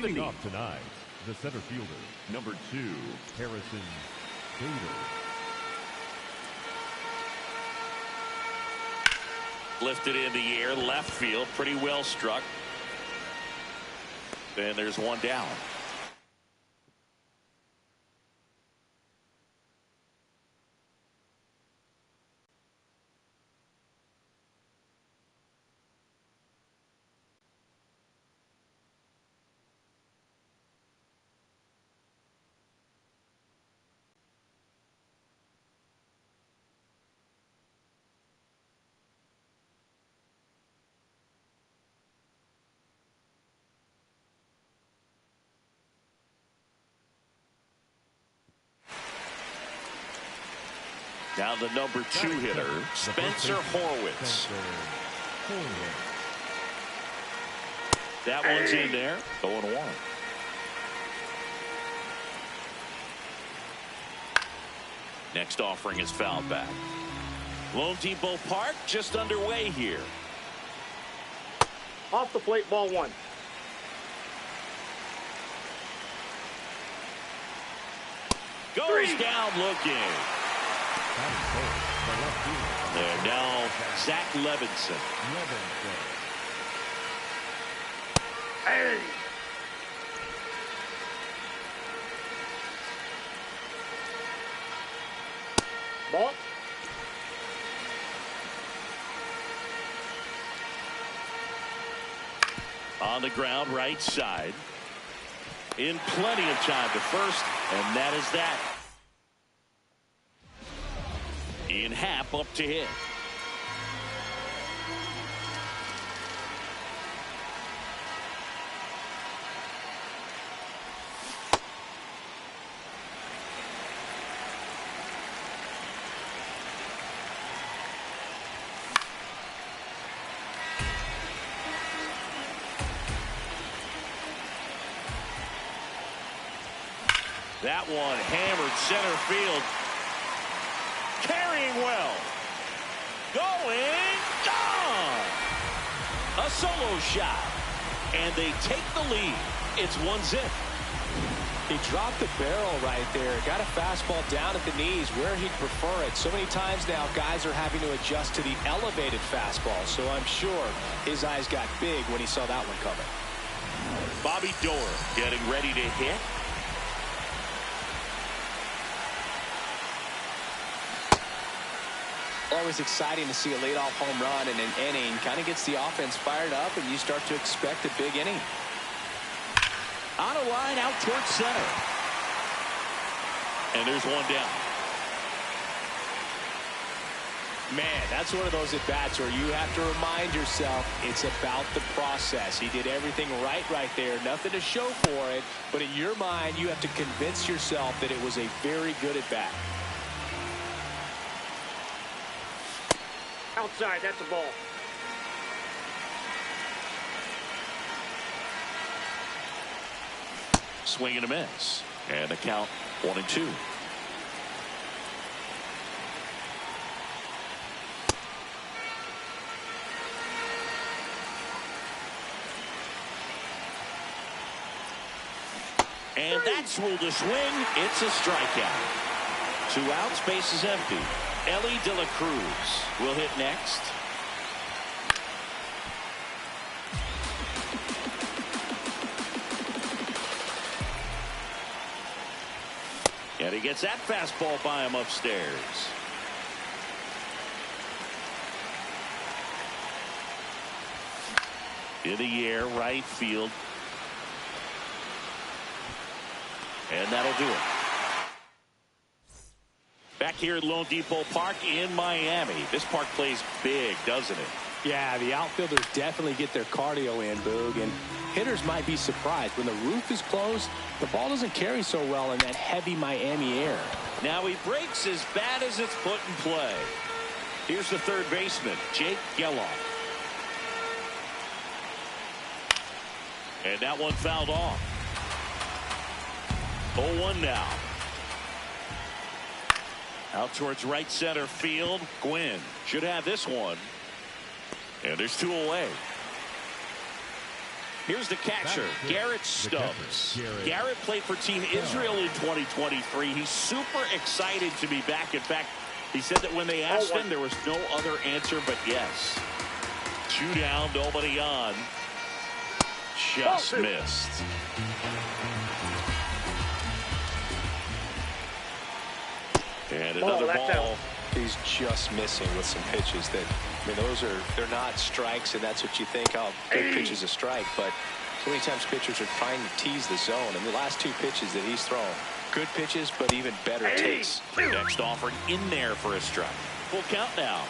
Leading off tonight, the center fielder, number 2, Harrison Bader. Lifted in the air, left field, pretty well struck. And there's one down. Now the number 2 hitter, Spencer Horwitz. That one's in there. 0-1. Next offering is fouled back. Lone Depot Park just underway here. Off the plate, ball 1. Goes down looking. And now Zach Levinson. Hey. Ball. On the ground, right side. In plenty of time to first, and that is that. In Happ up to hit. That one hammered center field. Carrying well. Going, gone! A solo shot. And they take the lead. It's 1-0. He dropped the barrel right there. Got a fastball down at the knees where he'd prefer it. So many times now guys are having to adjust to the elevated fastball. So I'm sure his eyes got big when he saw that one coming. Bobby Doerr getting ready to hit. Always exciting to see a leadoff home run in an inning. Kind of gets the offense fired up, and you start to expect a big inning. On a line out towards center. And there's one down. Man, that's one of those at-bats where you have to remind yourself it's about the process. He did everything right there. Nothing to show for it. But in your mind, you have to convince yourself that it was a very good at-bat. Outside, that's a ball. Swing and a miss. And the count 1-2. And that's ruled a swing. It's a strikeout. 2 outs, base is empty. Ellie De La Cruz will hit next. And he gets that fastball by him upstairs. In the air, right field. And that'll do it. Back here at Lone Depot Park in Miami. This park plays big, doesn't it? Yeah, the outfielders definitely get their cardio in, Boog, and hitters might be surprised. When the roof is closed, the ball doesn't carry so well in that heavy Miami air. Now he breaks as bad as it's put in play. Here's the third baseman, Jake Geloff. And that one fouled off. 0-1 now. Out towards right center field. Gwynn should have this one. And there's 2 away. Here's the catcher, Garrett Stubbs. Garrett played for Team Israel in 2023. He's super excited to be back. In fact, he said that when they asked him, there was no other answer but yes. 2 down, nobody on. Just missed. And another ball. He's just missing with some pitches that, I mean, they're not strikes, and that's what you think, oh, good pitch is a strike. But so many times pitchers are trying to tease the zone. And the last 2 pitches that he's thrown, good pitches, but even better takes. Next offering in there for a strike. Full count now.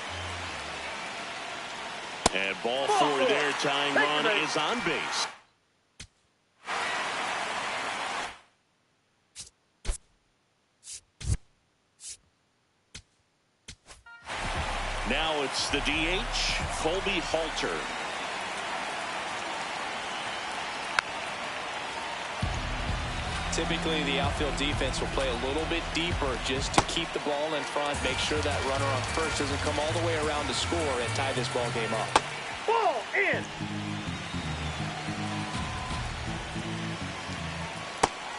And ball 4 there. Tying run is on base. Now it's the DH, Colby Halter. Typically, the outfield defense will play a little bit deeper just to keep the ball in front, make sure that runner on first doesn't come all the way around to score and tie this ball game up. Ball in.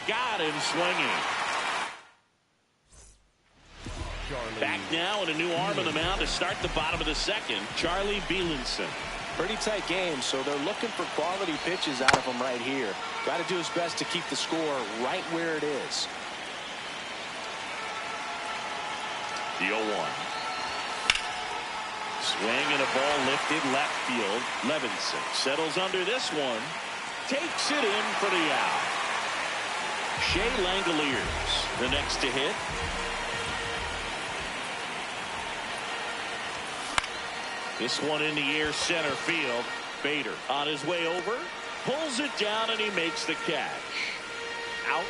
Got him swinging. Back now and a new arm on the mound to start the bottom of the second, Charlie Bielenson. Pretty tight game, so they're looking for quality pitches out of him right here. Got to do his best to keep the score right where it is. The 0-1. Swing and a ball lifted left field. Levinson settles under this one. Takes it in for the out. Shea Langoliers the next to hit. This one in the air center field. Bader on his way over. Pulls it down and he makes the catch. Out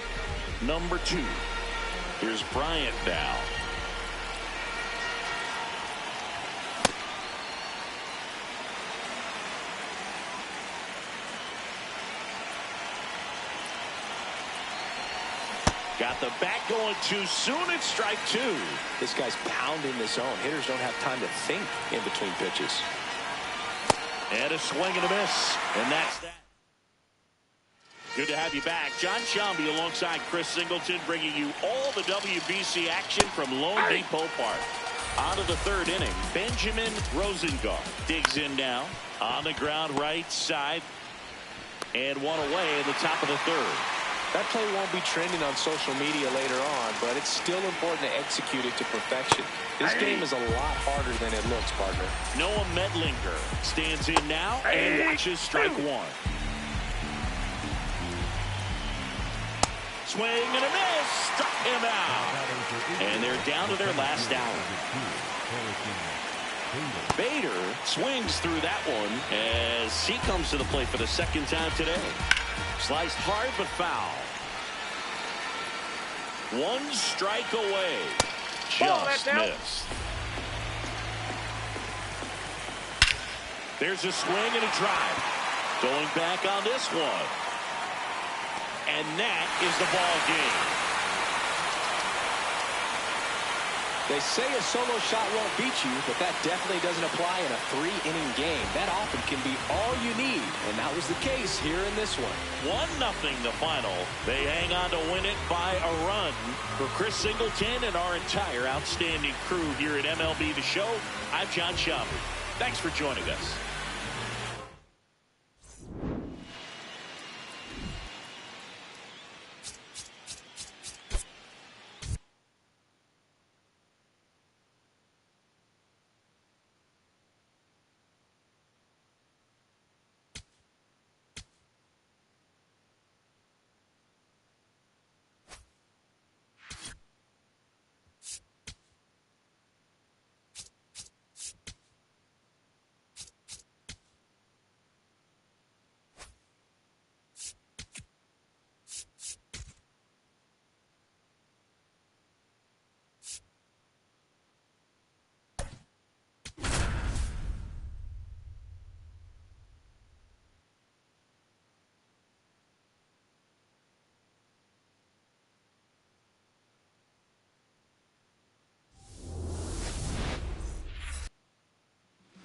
number 2. Here's Bryant now. Got the bat going too soon. It's strike 2. This guy's pounding the zone. Hitters don't have time to think in between pitches. And a swing and a miss. And that's that. Good to have you back. John Shambi alongside Chris Singleton, bringing you all the WBC action from Lone Depot Park. On to the 3rd inning. Benjamin Rosengart digs in now on the ground right side. And one away in the top of the 3rd. That play won't be trending on social media later on, but it's still important to execute it to perfection. This game is a lot harder than it looks, partner. Noah Medlinger stands in now and watches strike 1. Swing and a miss. Struck him out. And they're down to their last out. Bader swings through that one as he comes to the plate for the 2nd time today. Sliced hard but foul. 1 strike away. Just missed. There's a swing and a drive. Going back on this one. And that is the ball game. They say a solo shot won't beat you, but that definitely doesn't apply in a 3-inning game. That often can be all you need, and that was the case here in this one. 1-0 the final. They hang on to win it by a run. For Chris Singleton and our entire outstanding crew here at MLB The Show, I'm John Shambi. Thanks for joining us.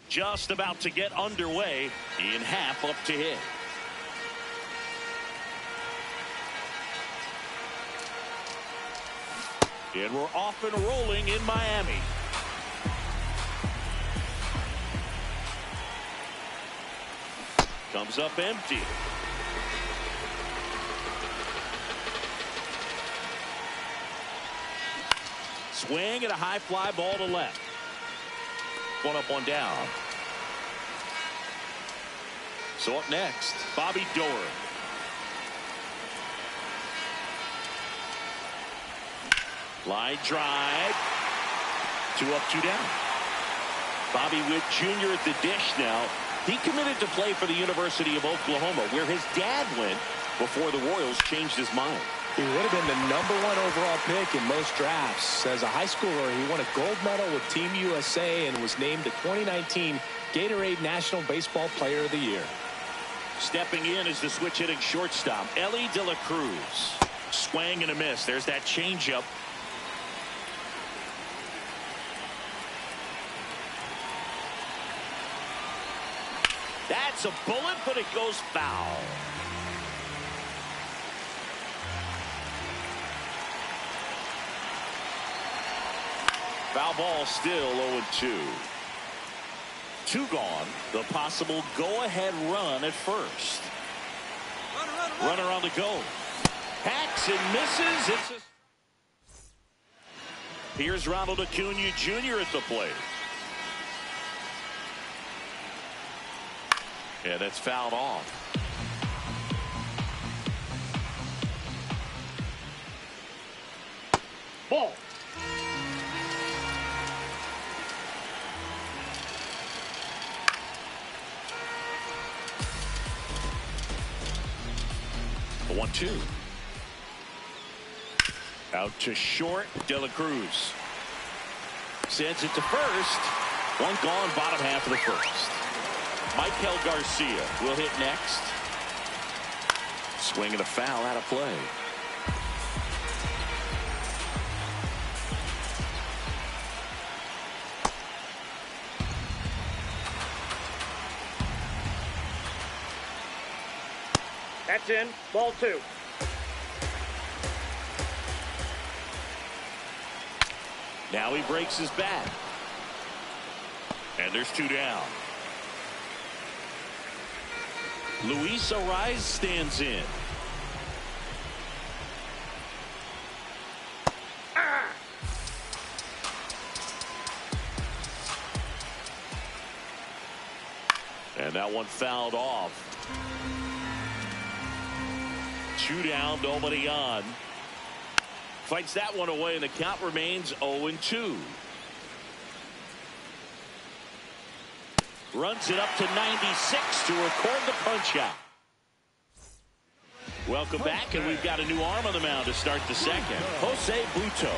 Just about to get underway in half up to hit. And we're off and rolling in Miami. Comes up empty. Swing and a high fly ball to left. One up, one down. So up next, Bobby Doerr. Line drive. 2 up, 2 down. Bobby Witt Jr. at the dish now. He committed to play for the University of Oklahoma, where his dad went before the Royals changed his mind. He would have been the #1 overall pick in most drafts. As a high schooler, he won a gold medal with Team USA and was named the 2019 Gatorade National Baseball Player of the Year. Stepping in is the switch hitting shortstop, Elly De La Cruz. Swing and a miss. There's that changeup. That's a bullet, but it goes foul. Foul ball, still 0-2. 2 gone. The possible go-ahead run at first. Runner on the go. Hacks and misses. Here's Ronald Acuna Jr. at the plate. Yeah, that's fouled off. Ball. The 1-2. Out to short. De La Cruz sends it to first. 1 gone, bottom half of the first. Michael Garcia will hit next. Swing and a foul out of play. That's in. Ball 2. Now he breaks his bat. And there's 2 down. Luis Ariz stands in. And that one fouled off. 2 down, nobody on. Fights that one away, and the count remains 0-2. Runs it up to 96 to record the punch out. Welcome back, and we've got a new arm on the mound to start the second. Jose Buto.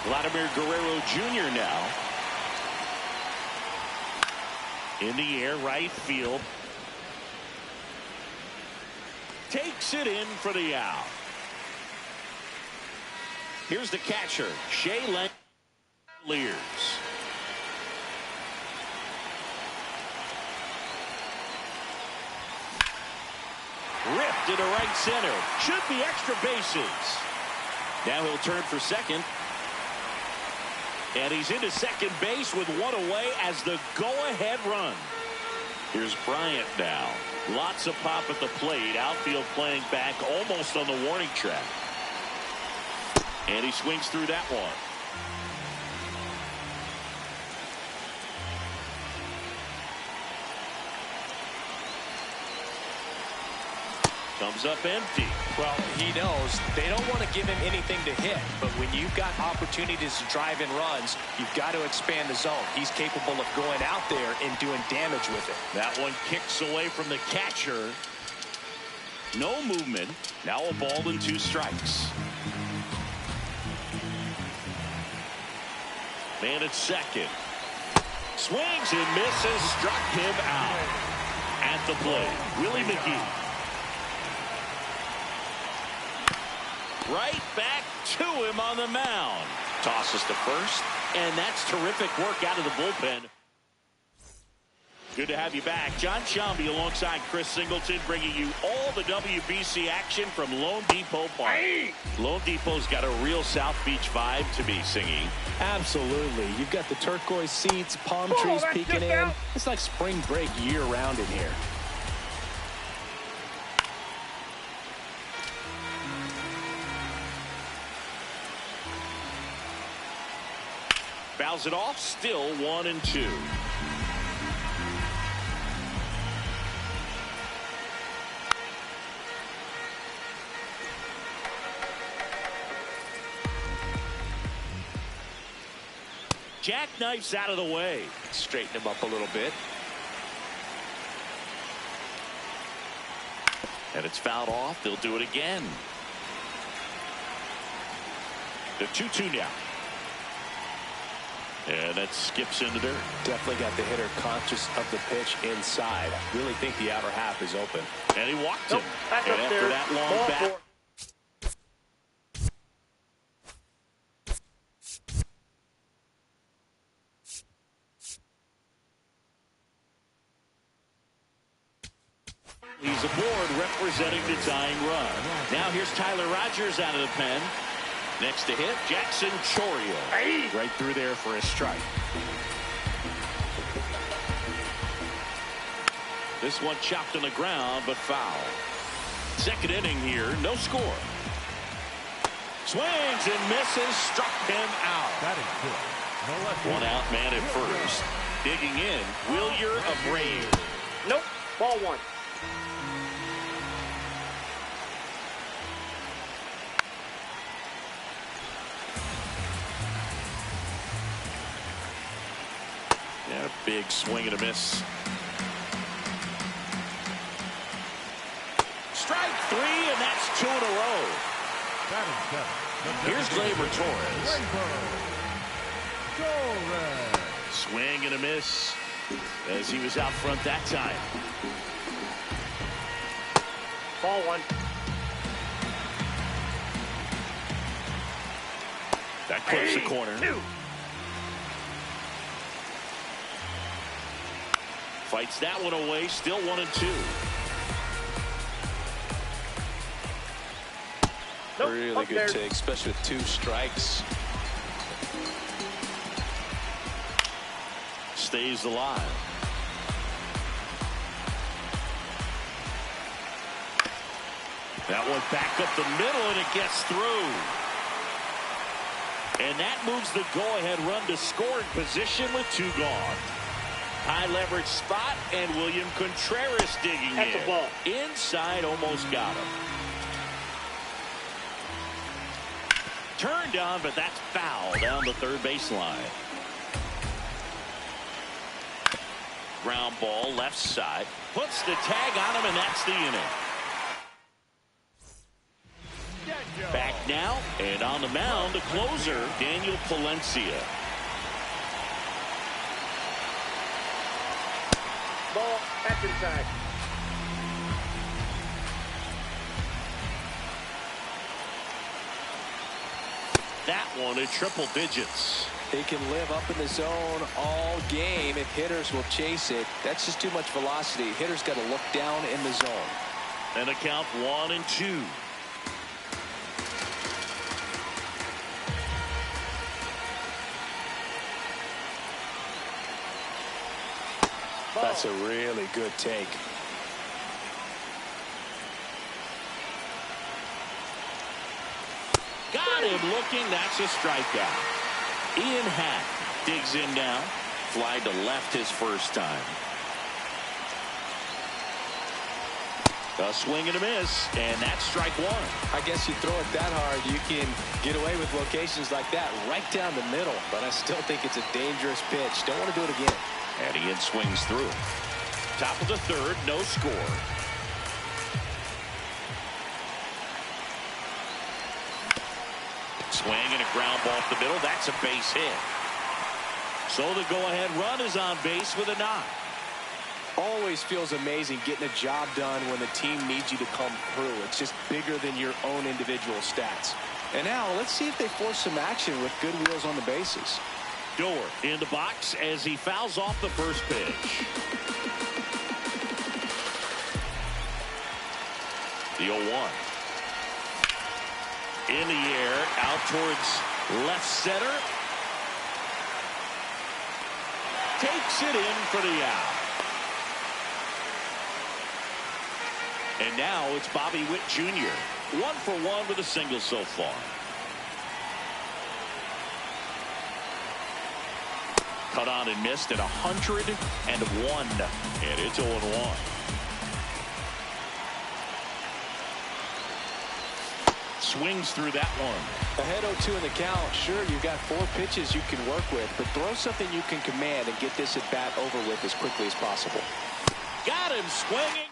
Vladimir Guerrero Jr. now. In the air, right field. Takes it in for the out. Here's the catcher, Shea Langeliers. Ripped into right center. Should be extra bases. Now he'll turn for second. And he's into second base with 1 away as the go-ahead run. Here's Bryant now. Lots of pop at the plate. Outfield playing back almost on the warning track. And he swings through that one. Comes up empty. Well, he knows they don't want to give him anything to hit, but when you've got opportunities to drive in runs, you've got to expand the zone. He's capable of going out there and doing damage with it. That one kicks away from the catcher. No movement. Now a ball and 2 strikes. Man at second. Swings and misses. Struck him out. At the plate, Willie McGee. Right back to him on the mound. Tosses to first, and that's terrific work out of the bullpen. Good to have you back. John Shambi alongside Chris Singleton, bringing you all the WBC action from Lone Depot Park. Lone Depot's got a real South Beach vibe to be singing. Absolutely. You've got the turquoise seats, palm trees peeking in. It's like spring break year-round in here. Fouls it off, still 1-2. Jackknifes out of the way. Straighten him up a little bit. And it's fouled off. They'll do it again. The 2-2 now. And that skips in the dirt. Definitely got the hitter conscious of the pitch inside. Really think the outer half is open. And he walked him. Back and up after there. that long Ball bat. 4. He's aboard representing the tying run. Now here's Tyler Rogers out of the pen. Next to hit, Jackson Chourio. Right through there for a strike. This one chopped on the ground, but foul. Second inning here, no score. Swings and misses, struck him out. That is good. No left. One out, man at first. Digging in, Wilyer Abreu. Nope. Ball 1. And a big swing and a miss. Strike 3, and that's 2 in a row. That is 7. Here's Gleyber Torres. Torres. Swing and a miss as he was out front that time. Ball 1. That clips the corner. 2. Fights that one away, still 1-2. Nope. Really Up good there. take, especially with 2 strikes. Stays alive. That one back up the middle, and it gets through. And that moves the go-ahead run to scoring position with 2 gone. High leverage spot, and William Contreras digging That's in. a ball. Inside, almost got him. Turned on, but that's foul down the third baseline. Ground ball, left side. Puts the tag on him, and that's the inning. Back now, and on the mound, the closer, Daniel Palencia. Ball. That's inside. That one at triple digits. They can live up in the zone all game if hitters will chase it. That's just too much velocity. Hitters got to look down in the zone. And a count 1-2. That's a really good take. Got him looking. That's a strikeout. Ian Hack digs in now. Fly to left his first time. A swing and a miss, and that's strike 1. I guess you throw it that hard, you can get away with locations like that right down the middle. But I still think it's a dangerous pitch. Don't want to do it again. And Ian swings through. Top of the third, no score. Swing and a ground ball up the middle. That's a base hit. So the go-ahead run is on base with a knock. Always feels amazing getting a job done when the team needs you to come through. It's just bigger than your own individual stats. And now let's see if they force some action with good wheels on the bases. Odor in the box as he fouls off the first pitch. The 0-1. In the air, out towards left center. Takes it in for the out. And now it's Bobby Witt Jr. 1 for 1 with a single so far. Cut on and missed at 101. And it's 0-1. Swings through that one. Ahead 0-2 in the count. Sure, you've got 4 pitches you can work with, but throw something you can command and get this at bat over with as quickly as possible. Got him swinging.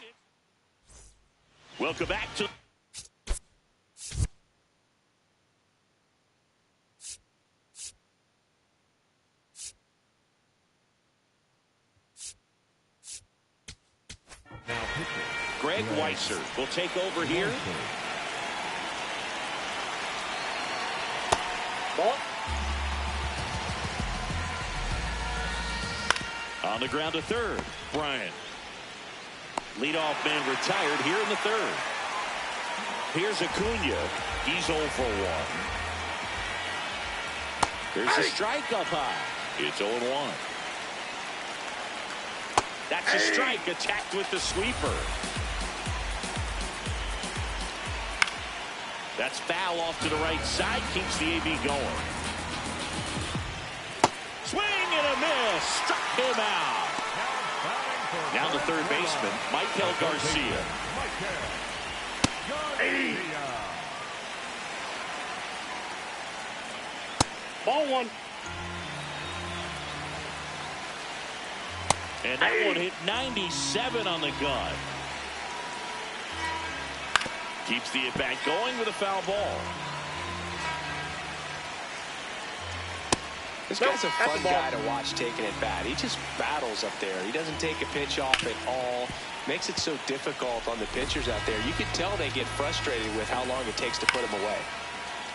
Welcome back to Now pitching. Greg Weiser will take over here. Ball. On the ground to third. Bryant. Leadoff man retired here in the third. Here's Acuna. He's 0 for 1. There's a strike up high. It's 0-1. That's a strike, attacked with the sweeper. That's foul off to the right side. Keeps the AB going. Swing and a miss. Struck him out. Now the third baseman, Michael Garcia. Ball 1. And that one hit 97 on the gun. Keeps the at-bat going with a foul ball. This guy's a fun guy to watch taking at bat. He just battles up there. He doesn't take a pitch off at all. Makes it so difficult on the pitchers out there. You can tell they get frustrated with how long it takes to put him away.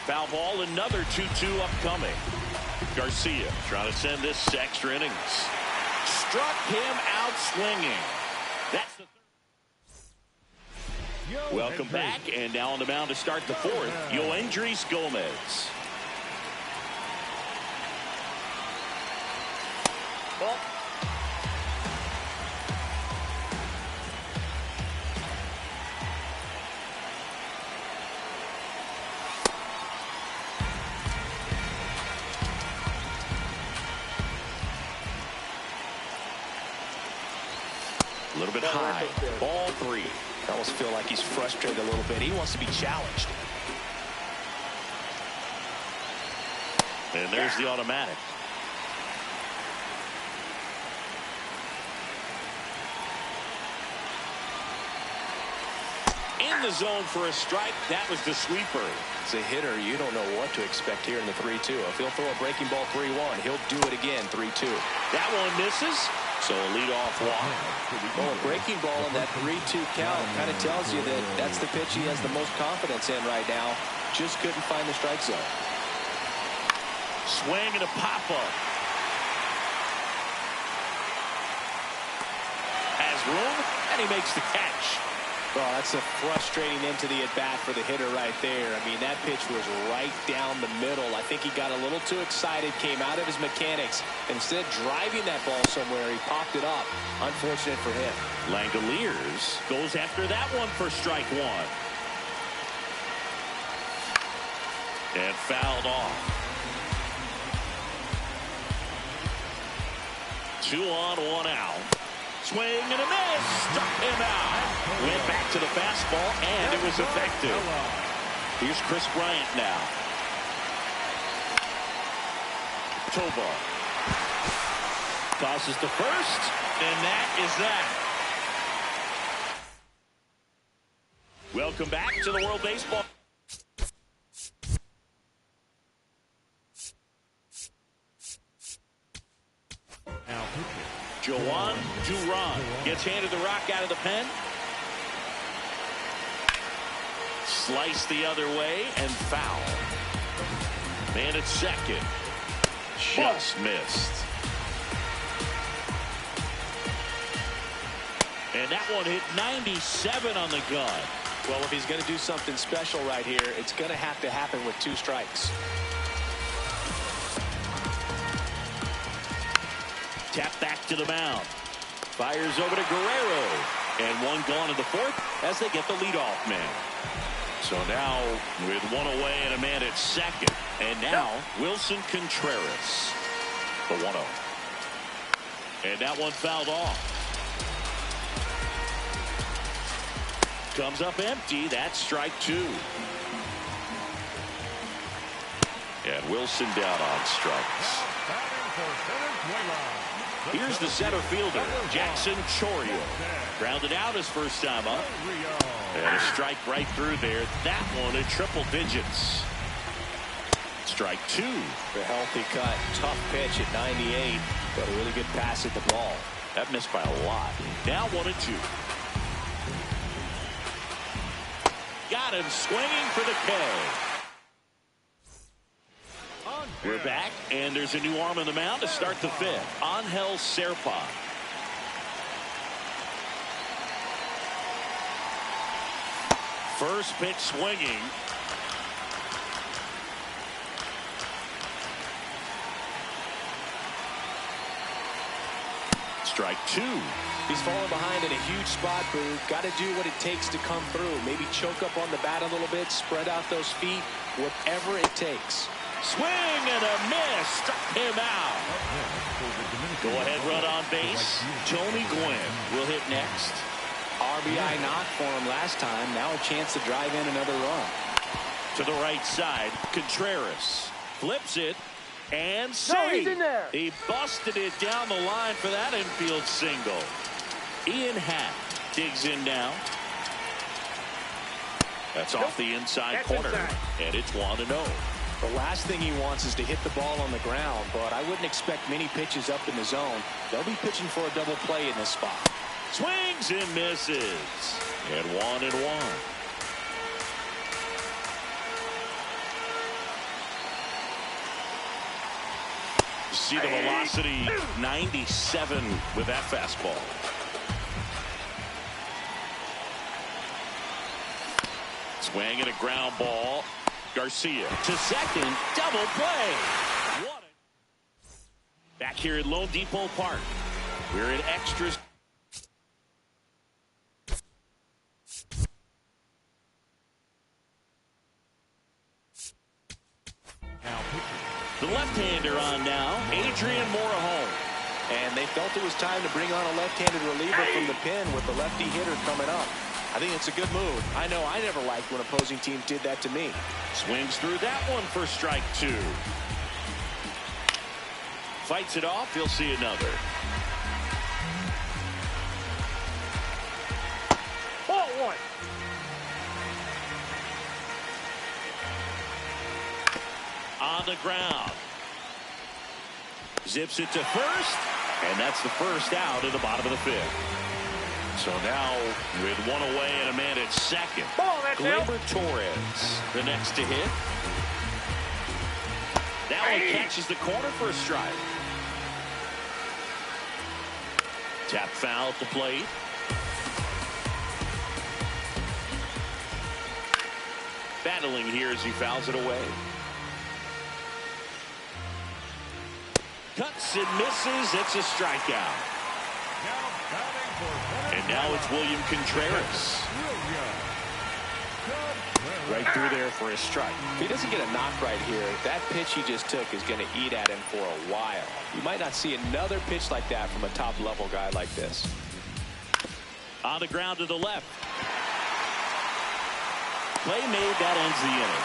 Foul ball, another 2-2 upcoming. Garcia trying to send this extra innings. Struck him out swinging. That's the third. Welcome back, and now on the mound to start the fourth, Yoendrys Gomez. Ball. A little bit high. Ball 3. I almost feel like he's frustrated a little bit. He wants to be challenged. And there's the automatic. In the zone for a strike. That was the sweeper. As a hitter, you don't know what to expect here in the 3-2. If he'll throw a breaking ball 3-1, he'll do it again 3-2. That one misses. So a leadoff walk. Well, a breaking ball in that 3-2 count kind of tells you that that's the pitch he has the most confidence in right now. Just couldn't find the strike zone. Swing and a pop-up. Has room, and he makes the catch. Well, that's a frustrating end to the at-bat for the hitter right there. I mean, that pitch was right down the middle. I think he got a little too excited, came out of his mechanics. Instead of driving that ball somewhere, he popped it up. Unfortunate for him. Langoliers goes after that one for strike 1. And fouled off. 2 on, 1 out. Swing and a miss. Struck him out. Went back to the fastball, and it was effective. Here's Chris Bryant now. Tovar. Tosses to first, and that is that. Welcome back to the World Baseball. Joan Duran gets handed the rock out of the pen. Slice the other way and foul. Man at second. Just missed. And that one hit 97 on the gun. Well, if he's going to do something special right here, it's going to have to happen with 2 strikes. Tap back to the mound. Fires over to Guerrero. And one gone in the 4th as they get the leadoff man. So now with one away and a man at second. And now Wilson Contreras. The 1-0. And that one fouled off. Comes up empty. That's strike 2. And Wilson down on strikes. Here's the center fielder, Jackson Chourio. Grounded out his first time up. And a strike right through there. That one in triple digits. Strike 2. The healthy cut. Tough pitch at 98. But a really good pass at the ball. That missed by a lot. Now 1-2. Got him swinging for the K. We're back, and there's a new arm on the mound to start the 5th. Angel Serpa. First pitch swinging. Strike 2. He's falling behind in a huge spot, Boo. Got to do what it takes to come through. Maybe choke up on the bat a little bit, spread out those feet, whatever it takes. Swing and a miss. Struck him out. Go ahead run on base. Tony Gwynn will hit next. RBI knock for him last time. Now a chance to drive in another run. To the right side, Contreras flips it and safe. He busted it down the line for that infield single. Ian Happ digs in now. That's off the inside corner, and it's 1-0. The last thing he wants is to hit the ball on the ground, but I wouldn't expect many pitches up in the zone. They'll be pitching for a double play in this spot. Swings and misses. And 1-1. See the velocity 97 with that fastball. Swing and a ground ball. Garcia to second. Double play. Back here at Lone Depot Park. We're in extras. The left-hander on now, Adrian Morejon. And they felt it was time to bring on a left-handed reliever from the pen with the lefty hitter coming up. I think it's a good move. I know I never liked when opposing teams did that to me. Swings through that one for strike 2. Fights it off. He'll see another. Ball 1. On the ground. Zips it to first. And that's the first out in the bottom of the 5th. So now with one away and a man at second. Gleyber Torres the next to hit. That one catches the corner for a strike. Tap foul at the plate. Battling here as he fouls it away. Cuts and misses. It's a strikeout. And now it's William Contreras. Right through there for a strike. If he doesn't get a knock right here, that pitch he just took is going to eat at him for a while. You might not see another pitch like that from a top-level guy like this. On the ground to the left. Play made. That ends the inning.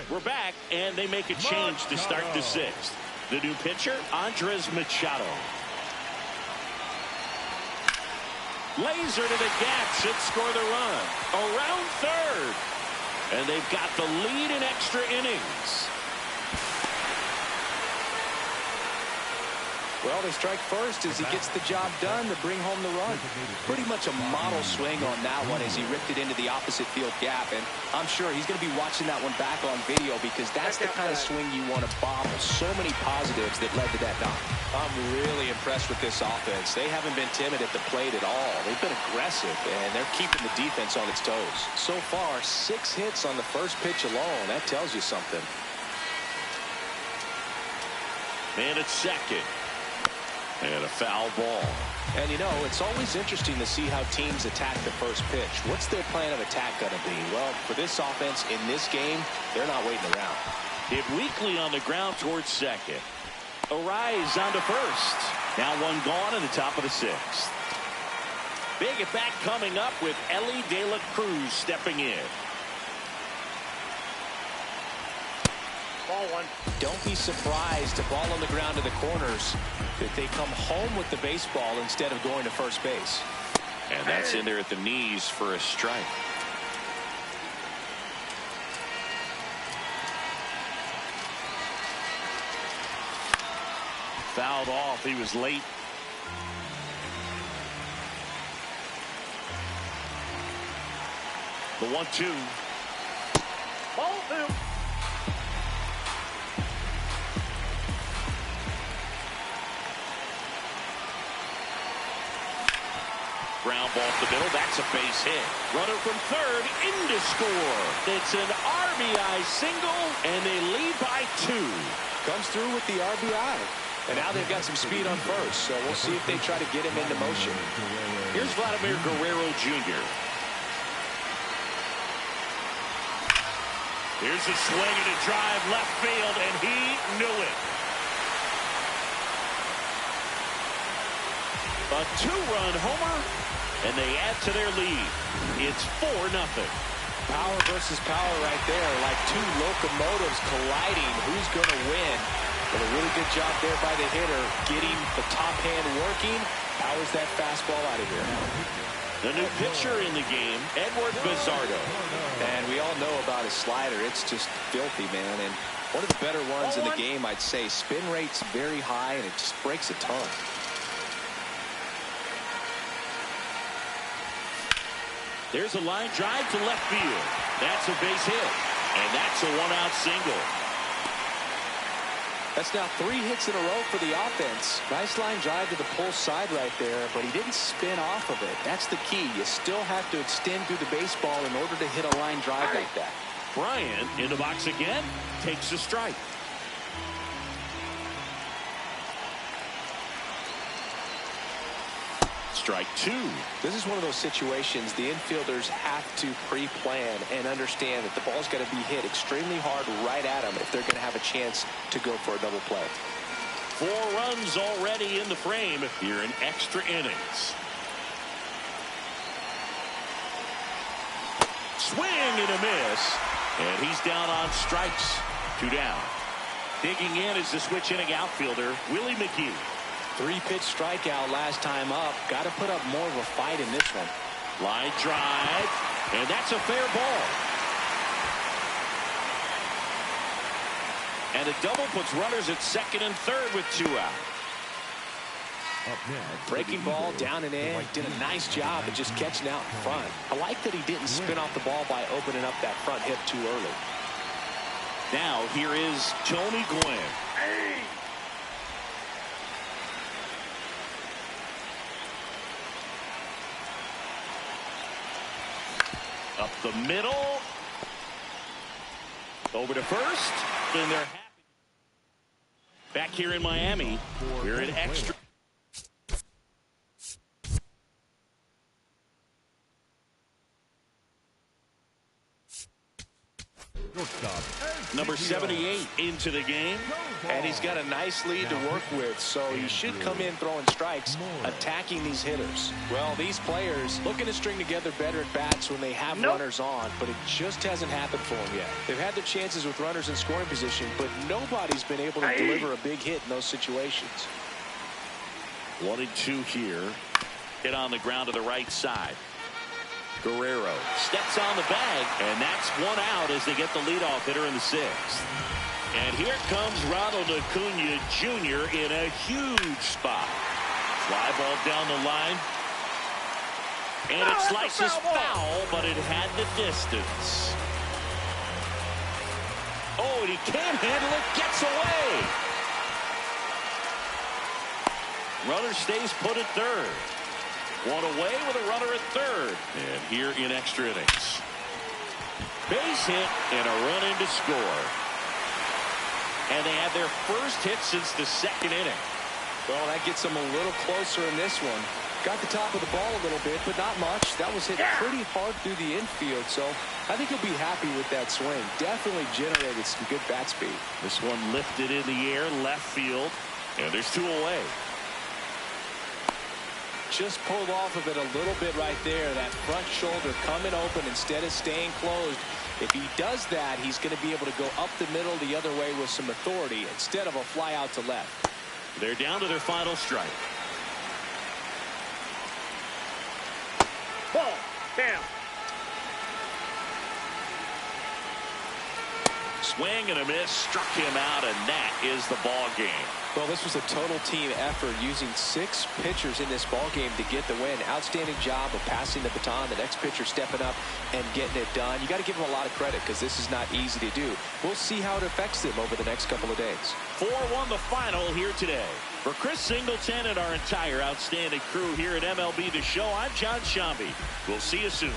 We're back, and they make a change to start the 6th. The new pitcher, Andres Machado. Laser to the gap should score the run. Around third. And they've got the lead in extra innings. Well, they strike first as he gets the job done to bring home the run. Pretty much a model swing on that one as he ripped it into the opposite field gap. And I'm sure he's going to be watching that one back on video because that's the kind of swing you want to bobble. So many positives that led to that knock. I'm really impressed with this offense. They haven't been timid at the plate at all. They've been aggressive, and they're keeping the defense on its toes. So far, 6 hits on the first pitch alone. That tells you something. Man at second. And a foul ball. And, you know, it's always interesting to see how teams attack the first pitch. What's their plan of attack going to be? Well, for this offense in this game, they're not waiting around. Hit weakly on the ground towards second. Arise onto first. Now one gone in the top of the 6th. Big at bat coming up with Ellie De La Cruz stepping in. Ball 1. Don't be surprised, a ball on the ground to the corners, that they come home with the baseball instead of going to first base. And that's in there at the knees for a strike. Fouled off. He was late. The 1-2. Ball 2. Ground ball to the middle. That's a base hit. Runner from third in to score. It's an RBI single, and they lead by 2. Comes through with the RBI. And now they've got some speed on first, so we'll see if they try to get him into motion. Here's Vladimir Guerrero Jr. Here's a swing and a drive left field, and he knew it. A 2-run homer, and they add to their lead. It's 4-0. Power versus power right there, like 2 locomotives colliding. Who's going to win? But a really good job there by the hitter, getting the top hand working. Powers that fastball out of here. The new pitcher in the game, Edward Bizardo. And we all know about his slider. It's just filthy, man. And one of the better ones in the game, I'd say. Spin rate's very high, and it just breaks a ton. There's a line drive to left field. That's a base hit. And that's a 1-out single. That's now 3 hits in a row for the offense. Nice line drive to the pull side right there, but he didn't spin off of it. That's the key. You still have to extend through the baseball in order to hit a line drive like that. Bryant in the box again, takes a strike. Strike 2. This is one of those situations the infielders have to pre-plan and understand that the ball's got to be hit extremely hard right at them if they're going to have a chance to go for a double play. 4 runs already in the frame here in extra innings. Swing and a miss, and he's down on strikes. 2 down. Digging in is the switch inning outfielder Willie McGee. 3-pitch strikeout last time up. Got to put up more of a fight in this one. Line drive, and that's a fair ball. And a double puts runners at second and third with 2 out. Breaking ball down and in. Did a nice job of just catching out in front. I like that he didn't spin off the ball by opening up that front hip too early. Now here is Tony Gwynn. Up the middle. Over to first. And they're happy. Back here in Miami, we're in extra. Number 78 into the game. And he's got a nice lead to work with, so he should come in throwing strikes, attacking these hitters. Well, these players looking to string together better at bats when they have runners on, but it just hasn't happened for them yet. They've had their chances with runners in scoring position, but nobody's been able to deliver a big hit in those situations. 1-2 here. Hit on the ground to the right side. Guerrero steps on the bag, and that's 1 out as they get the leadoff hitter in the 6th. And here comes Ronald Acuna Jr. in a huge spot. Fly ball down the line. And it slices foul, but it had the distance. Oh, and he can't handle it. Gets away. Runner stays put at third. One away with a runner at third. And here in extra innings. Base hit and a run in to score. And they had their first hit since the second inning. Well, that gets them a little closer in this one. Got the top of the ball a little bit, but not much. That was hit pretty hard through the infield, so I think he'll be happy with that swing. Definitely generated some good bat speed. This one lifted in the air, left field, and there's two away. Just pulled off of it a little bit right there. That front shoulder coming open instead of staying closed. If he does that, he's going to be able to go up the middle the other way with some authority instead of a fly out to left. They're down to their final strike. Ball. Down. Swing and a miss, struck him out, and that is the ball game. Well, this was a total team effort, using 6 pitchers in this ball game to get the win. Outstanding job of passing the baton. The next pitcher stepping up and getting it done. You got to give them a lot of credit because this is not easy to do. We'll see how it affects them over the next couple of days. 4-1 the final here today. For Chris Singleton and our entire outstanding crew here at MLB The Show, I'm John Sciambi. We'll see you soon.